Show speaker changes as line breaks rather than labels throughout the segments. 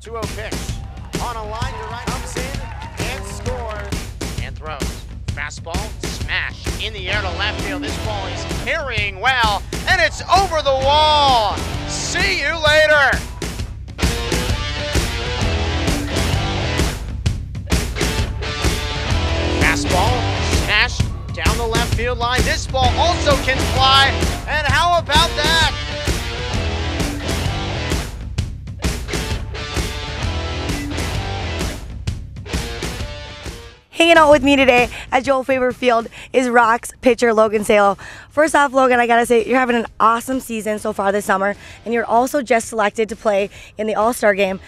2-0 pitch. On a line to right, comes in and scores. And throws. Fastball, smash in the air to left field. This ball is carrying well, and it's over the wall. See you later. Fastball, smash down the left field line. This ball also can fly, and how about that?
Hanging out with me today at Joe Faber Field is Rocks pitcher Logan Salo. First off, Logan, I gotta say, you're having an awesome season so far this summer, and you're also just selected to play in the All-Star game.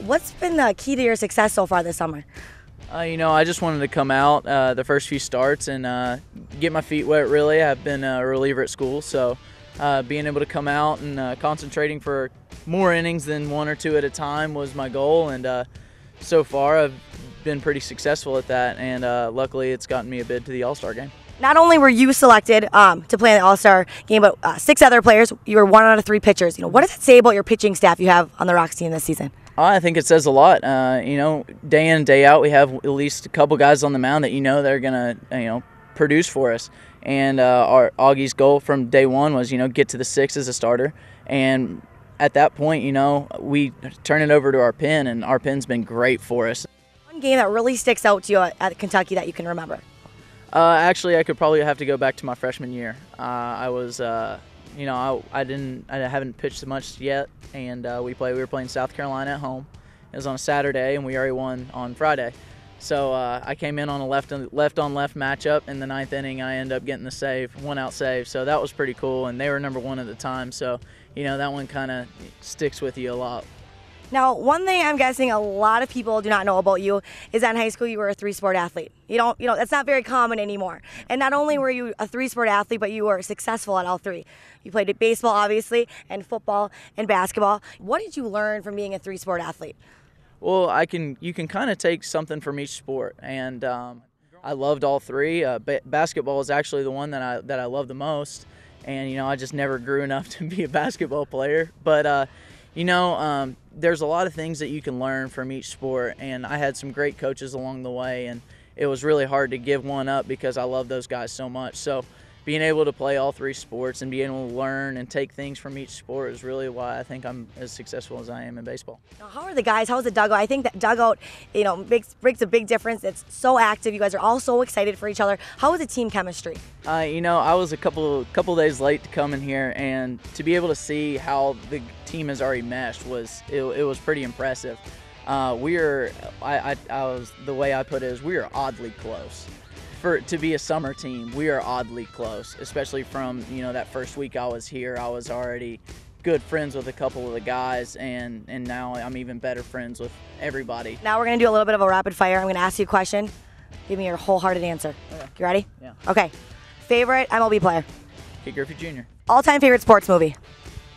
What's been the key to your success so far this summer?
I just wanted to come out the first few starts and get my feet wet, really. I've been a reliever at school, so being able to come out and concentrating for more innings than one or two at a time was my goal, and so far I've been pretty successful at that, and luckily it's gotten me a bid to the All-Star game.
Not only were you selected to play in the All-Star game, but 6 other players. You were 1 out of 3 pitchers. What does it say about your pitching staff you have on the Rocks team this season?
I think it says a lot. Day in and day out, we have at least a couple guys on the mound that they're gonna produce for us. And our Augie's goal from day one was get to the 6 as a starter. And at that point, we turn it over to our pen, and our pen's been great for us.
One game that really sticks out to you at Kentucky that you can remember?
Actually, I could probably have to go back to my freshman year. I was, I haven't pitched much yet, and we were playing South Carolina at home. It was on a Saturday, and we already won on Friday. So I came in on a left on left matchup. In the 9th inning, I ended up getting the save, 1-out save. So that was pretty cool, and they were number 1 at the time. So that one kind of sticks with you a lot.
Now, one thing I'm guessing a lot of people do not know about you is that in high school you were a 3-sport athlete. That's not very common anymore. And not only were you a 3-sport athlete, but you were successful at all 3. You played baseball, obviously, and football and basketball. What did you learn from being a 3-sport athlete?
Well, you can kind of take something from each sport, and I loved all 3. Basketball is actually the one that I love the most, and I just never grew enough to be a basketball player. But there's a lot of things that you can learn from each sport, and I had some great coaches along the way, and it was really hard to give one up because I love those guys so much. So being able to play all 3 sports and being able to learn and take things from each sport is really why I think I'm as successful as I am in baseball.
Now, how are the guys? How's the dugout? I think that dugout, makes a big difference. It's so active. You guys are all so excited for each other. How is the team chemistry?
I was a couple days late to come in here, and to be able to see how the team has already meshed was pretty impressive. The way I put it is we are oddly close. To be a summer team, we are oddly close, especially from that first week I was here. I was already good friends with a couple of the guys, and now I'm even better friends with everybody.
Now we're going to do a little bit of a rapid fire. I'm going to ask you a question. Give me your wholehearted answer.
Okay.
You ready?
Yeah.
Okay. Favorite MLB player?
Ken Griffey Jr.
All-time favorite sports movie?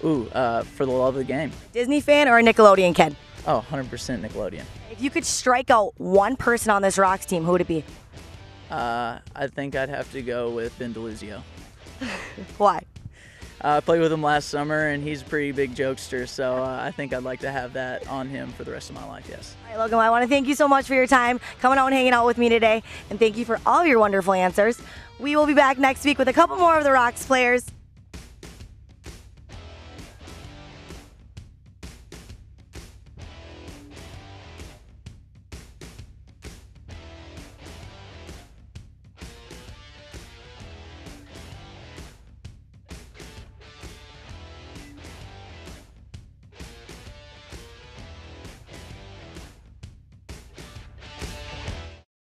Ooh, For the Love of the Game.
Disney fan or a Nickelodeon kid?
Oh, 100% Nickelodeon.
If you could strike out one person on this Rocks team, who would it be?
I think I'd have to go with Ben DeLuzio.
Why?
I played with him last summer, and he's a pretty big jokester, so I think I'd like to have that on him for the rest of my life, yes.
All right, Logan, well, I want to thank you so much for your time, coming out and hanging out with me today, and thank you for all your wonderful answers. We will be back next week with a couple more of the Rocks players.